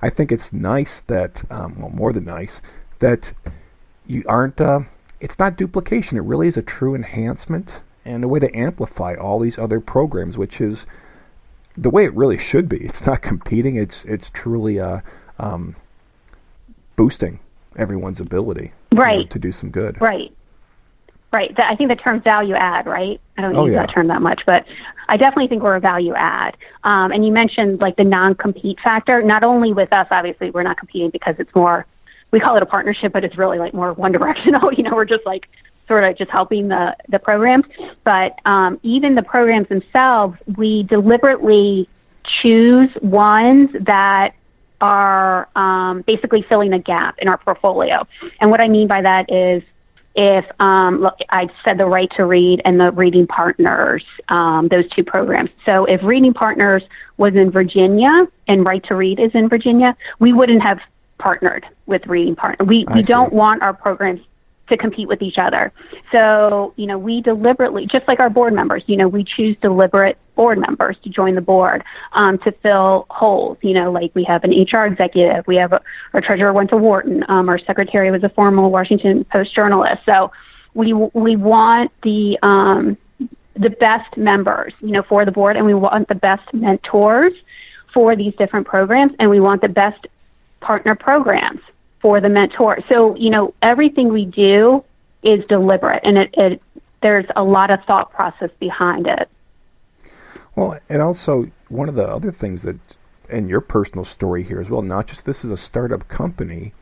I think it's nice that, well, more than nice, that you aren't, it's not duplication. It really is a true enhancement and a way to amplify all these other programs, which is the way it really should be. It's not competing. It's truly boosting everyone's ability to do some good. Right. I think the term's value add, right? I don't use that term that much, but I definitely think we're a value add. And you mentioned like the non-compete factor. Not only with us, obviously, we're not competing because it's more, we call it a partnership, but it's really like more one-directional. We're just like sort of just helping the programs. But even the programs themselves, we deliberately choose ones that are basically filling a gap in our portfolio. And what I mean by that is if, I said the Right to Read and the Reading Partners, those two programs. So if Reading Partners was in Virginia and Right to Read is in Virginia, we wouldn't have partnered with Reading Partners. We don't want our programs to compete with each other. So, we deliberately, just like our board members, we choose deliberate board members to join the board to fill holes. Like we have an HR executive, we have our treasurer went to Wharton, our secretary was a former Washington Post journalist. So we want the best members, for the board, and we want the best mentors for these different programs, and we want the best partner programs for the mentor. So, everything we do is deliberate, and there's a lot of thought process behind it. Well, and also one of the other things that, and your personal story here as well, not just this is a startup company,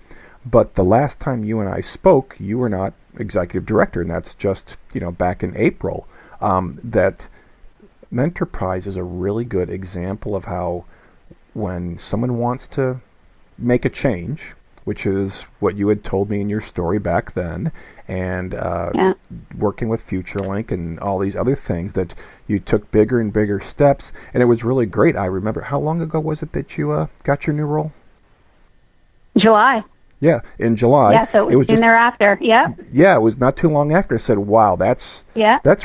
but the last time you and I spoke, you were not executive director, and that's just, back in April. That MentorPrize is a really good example of how when someone wants to make a change, which is what you had told me in your story back then, and working with FutureLink and all these other things, that you took bigger and bigger steps, and it was really great. I remember, how long ago was it that you got your new role? July. Yeah, in July. Yeah, so it was just thereafter. Yeah. Yeah, it was not too long after. I said, wow, that's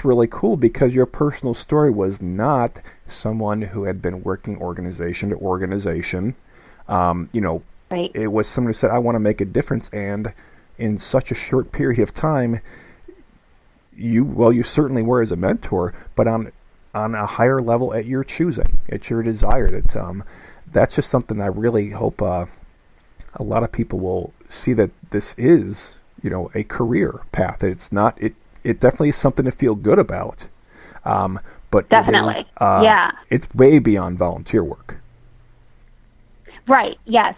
really cool, because your personal story was not someone who had been working organization to organization. Right. It was someone who said, I want to make a difference, and in such a short period of time, you certainly were as a mentor, but on a higher level at your choosing, at your desire. That's just something I really hope a lot of people will see, that this is, a career path. It's not, it definitely is something to feel good about. But definitely, it's way beyond volunteer work. Right. Yes.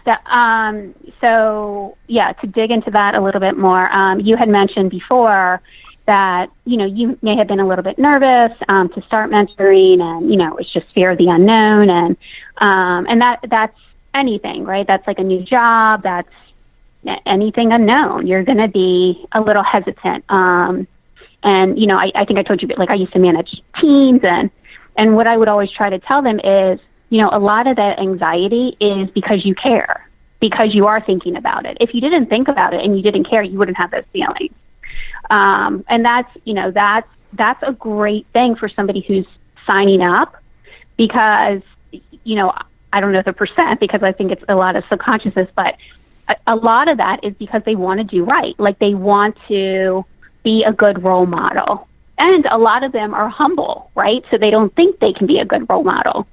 So, to dig into that a little bit more, you had mentioned before that, you may have been a little bit nervous to start mentoring, and, it's just fear of the unknown, and that's anything, right? That's like a new job. That's anything unknown. You're going to be a little hesitant. And, I think I told you, like, I used to manage teams, and what I would always try to tell them is, a lot of that anxiety is because you care, because you are thinking about it. If you didn't think about it and you didn't care, you wouldn't have those feelings. And that's a great thing for somebody who's signing up, because, I don't know the percent, because I think it's a lot of subconsciousness, but a lot of that is because they want to do right. Like, they want to be a good role model. And a lot of them are humble, right? So they don't think they can be a good role model.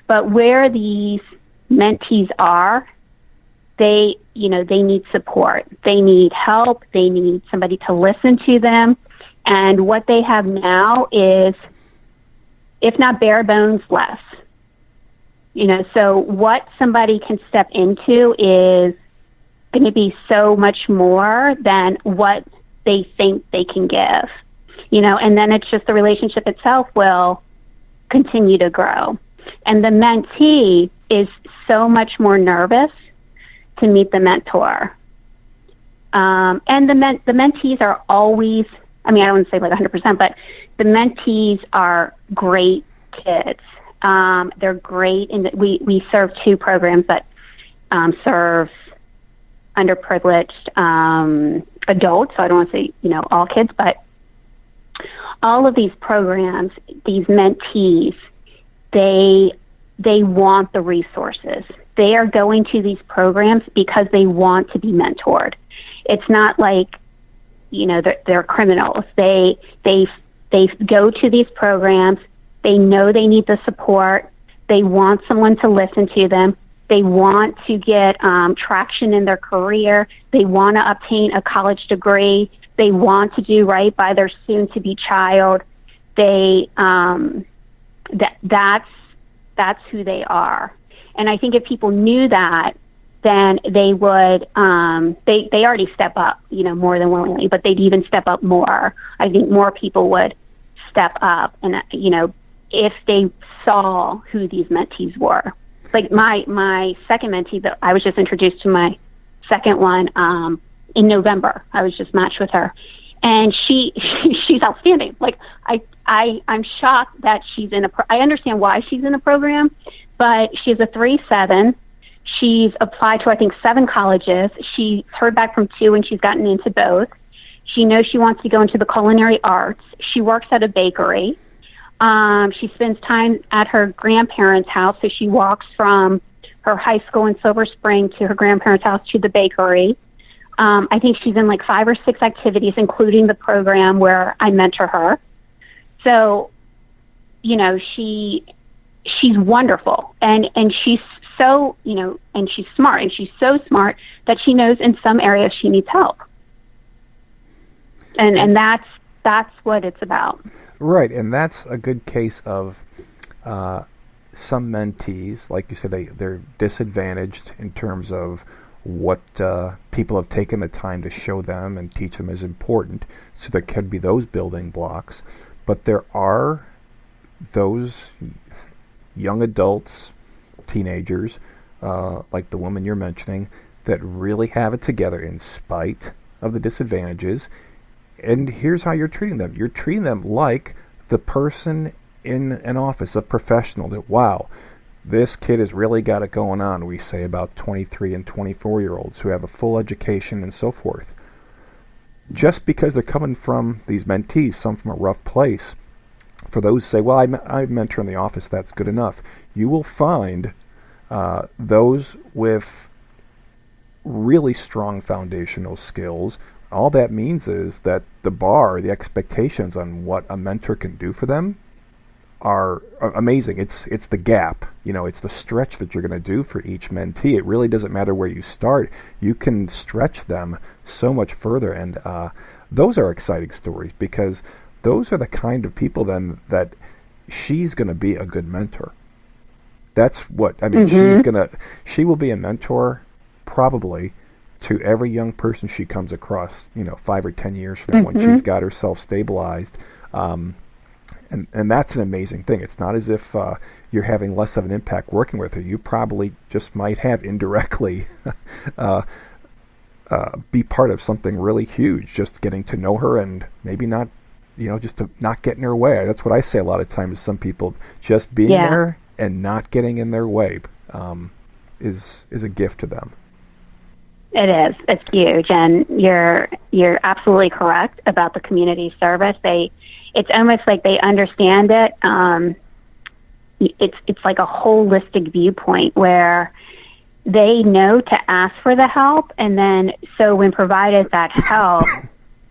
But where these mentees are, they need support. They need help. They need somebody to listen to them. And what they have now is, if not bare bones, less. So what somebody can step into is going to be so much more than what they think they can give. And then it's just the relationship itself will continue to grow. And the mentee is so much more nervous to meet the mentor. And the mentees are always, I don't want to say like 100%, but the mentees are great kids. They're great, and we serve two programs that serve underprivileged adults. So I don't want to say, all kids, but all of these programs, these mentees, they want the resources. they are going to these programs because they want to be mentored. It's not like, they're criminals. They go to these programs. They know they need the support. They want someone to listen to them. They want to get traction in their career. They want to obtain a college degree. They want to do right by their soon-to-be child. That's who they are. And I think if people knew that, then they would, they already step up, more than willingly, but they'd even step up more. I think more people would step up and, if they saw who these mentees were. Like my second mentee that I was just introduced to, my second one, in November, I was just matched with her, and she's outstanding. Like I'm shocked that she's I understand why she's in a program, but she's a 3.7. She's applied to, I think, 7 colleges. She's heard back from 2, and she's gotten into both. She knows she wants to go into the culinary arts. She works at a bakery. She spends time at her grandparents' house, so she walks from her high school in Silver Spring to her grandparents' house to the bakery. I think she's in like 5 or 6 activities, including the program where I mentor her. So, she's wonderful, and she's so, and she's smart, and she's so smart that she knows in some areas she needs help. And that's what it's about. Right, and that's a good case of some mentees, like you said, they're disadvantaged in terms of what people have taken the time to show them and teach them is important. So there could be those building blocks. But there are those young adults, teenagers, like the woman you're mentioning, that really have it together in spite of the disadvantages. And here's how you're treating them. You're treating them like the person in an office, a professional, that, wow, this kid has really got it going on, we say about 23 and 24-year-olds who have a full education and so forth. Just because they're coming from these mentees, some from a rough place, for those who say, well, I mentor in the office, that's good enough. You will find those with really strong foundational skills. All that means is that the bar, the expectations on what a mentor can do for them are amazing. It's the gap, it's the stretch that you're going to do for each mentee. It really doesn't matter where you start. You can stretch them so much further, and those are exciting stories, because those are the kind of people then that she's going to be a good mentor. That's what, she will be a mentor probably to every young person she comes across, 5 or 10 years from now, when she's got herself stabilized. And that's an amazing thing. It's not as if you're having less of an impact working with her. You probably just might have indirectly be part of something really huge, just getting to know her and maybe not, just to not get in her way. That's what I say a lot of times to some people. Just being there and not getting in their way is a gift to them. It is. It's huge, and you're absolutely correct about the community service. It's almost like they understand it. It's like a holistic viewpoint where they know to ask for the help, and then so when provided that help,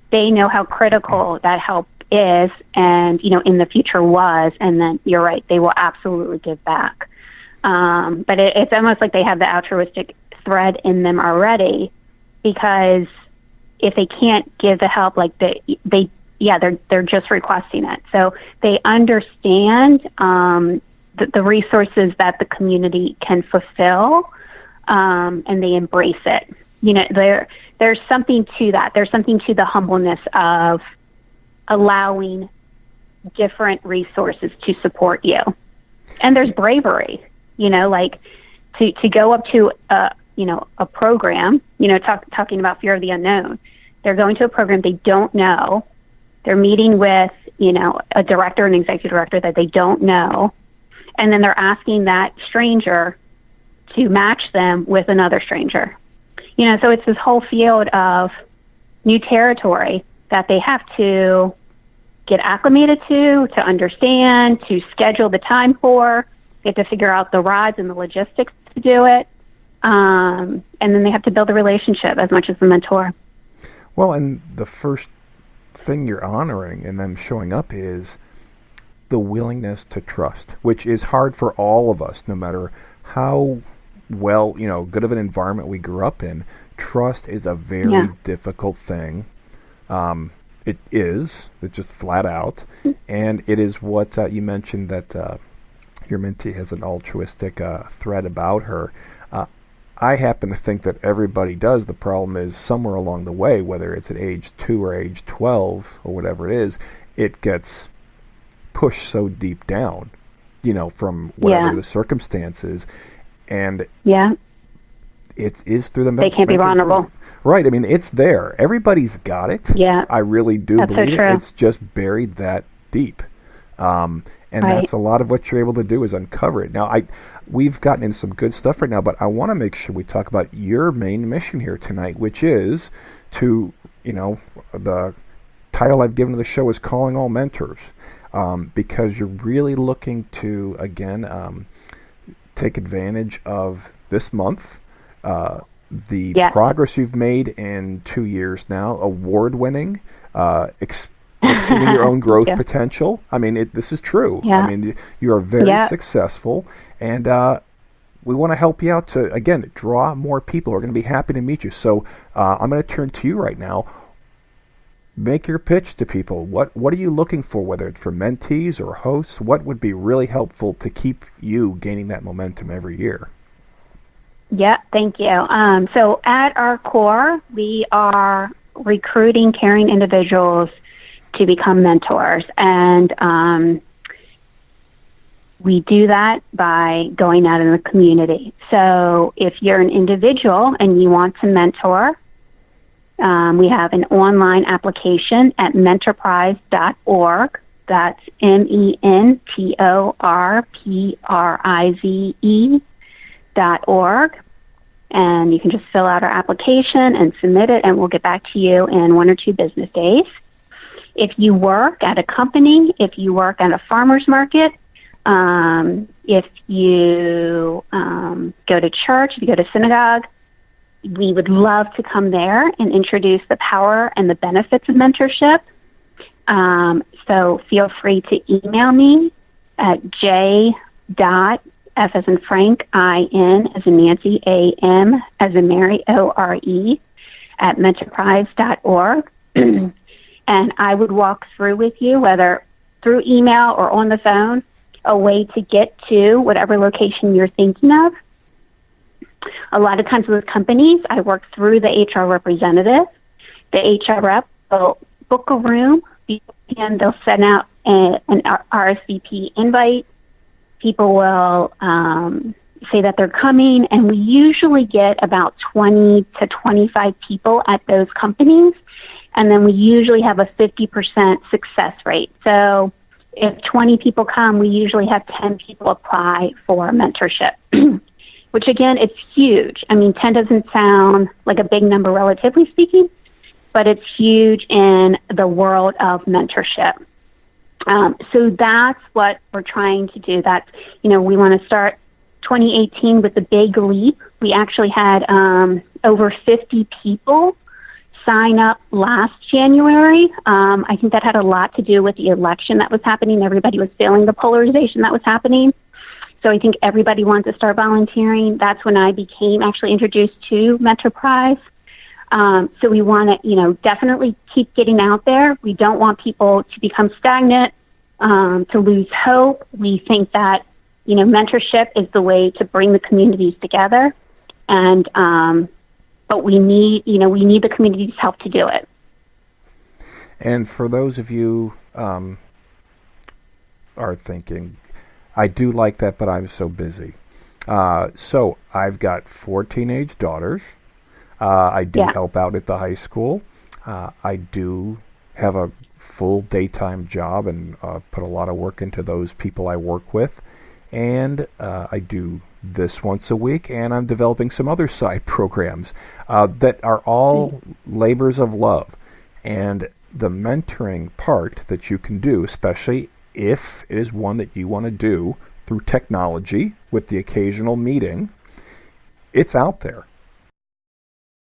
they know how critical that help is, and in the future was, and then you're right, they will absolutely give back. But it's almost like they have the altruistic thread in them already, because if they can't give the help, like they're just requesting it. So they understand the resources that the community can fulfill, and they embrace it. There's something to that. There's something to the humbleness of allowing different resources to support you. And there's bravery, like to go up to a program, talking about fear of the unknown. They're going to a program they don't know. They're meeting with, a director, an executive director that they don't know. And then they're asking that stranger to match them with another stranger. So it's this whole field of new territory that they have to get acclimated to understand, to schedule the time for. They have to figure out the rides and the logistics to do it. And then they have to build a relationship as much as the mentor. Well, and the first thing you're honoring in them showing up is the willingness to trust, which is hard for all of us, no matter how well, good of an environment we grew up in. Trust is a very difficult thing. It's just flat out. And it is what you mentioned that your mentee has an altruistic thread about her. I happen to think that everybody does. The problem is somewhere along the way, whether it's at age 2 or age 12 or whatever it is, it gets pushed so deep down, from whatever the circumstances. And it is through the they can't be vulnerable. Right. I mean, it's there. Everybody's got it. Yeah. I really do That's believe so true. it. It's just buried that deep. And that's a lot of what you're able to do is uncover it. Now, we've gotten into some good stuff right now, but I want to make sure we talk about your main mission here tonight, which is to, the title I've given to the show is Calling All Mentors, because you're really looking to, again, take advantage of this month, the progress you've made in 2 years now, award-winning, exceeding your own growth potential. I mean, this is true. I mean, you are very successful, and we want to help you out to, again, draw more people who are going to be happy to meet you. So I'm going to turn to you right now. Make your pitch to people. What are you looking for, whether it's for mentees or hosts? What would be really helpful to keep you gaining that momentum every year? Yeah, thank you. So at our core, we are recruiting caring individuals to become mentors. And we do that by going out in the community. So if you're an individual and you want to mentor, we have an online application at mentorprize.org. That's mentorprize.org. And you can just fill out our application and submit it, and we'll get back to you in 1 or 2 business days. If you work at a company, if you work at a farmer's market, if you go to church, if you go to synagogue, we would love to come there and introduce the power and the benefits of mentorship. So feel free to email me at j.f as in Frank, I-N as in Nancy, A-M as in Mary, O-R-E, at mentorprize.org. And I would walk through with you, whether through email or on the phone, a way to get to whatever location you're thinking of. A lot of times with companies, I work through the HR representative. The HR rep will book a room, and they'll send out an RSVP invite. People will say that they're coming, and we usually get about 20 to 25 people at those companies, and then we usually have a 50% success rate. So if 20 people come, we usually have 10 people apply for mentorship, which, again, it's huge. I mean, 10 doesn't sound like a big number, relatively speaking, but it's huge in the world of mentorship. So that's what we're trying to do. That's, we want to start 2018 with a big leap. We actually had over 50 people sign up last January. I think that had a lot to do with the election that was happening. Everybody was feeling the polarization that was happening. So I think everybody wanted to start volunteering. That's when I became actually introduced to MentorPrize. So we want to, definitely keep getting out there. We don't want people to become stagnant, to lose hope. We think that, mentorship is the way to bring the communities together. And, but we need the community's help to do it. And for those of you are thinking, I do like that, but I'm so busy. So I've got 4 teenage daughters. I do help out at the high school. I do have a full daytime job and put a lot of work into those people I work with. And I do this once a week, and I'm developing some other side programs that are all labors of love. And the mentoring part that you can do, especially if it is one that you want to do through technology with the occasional meeting, It's out there.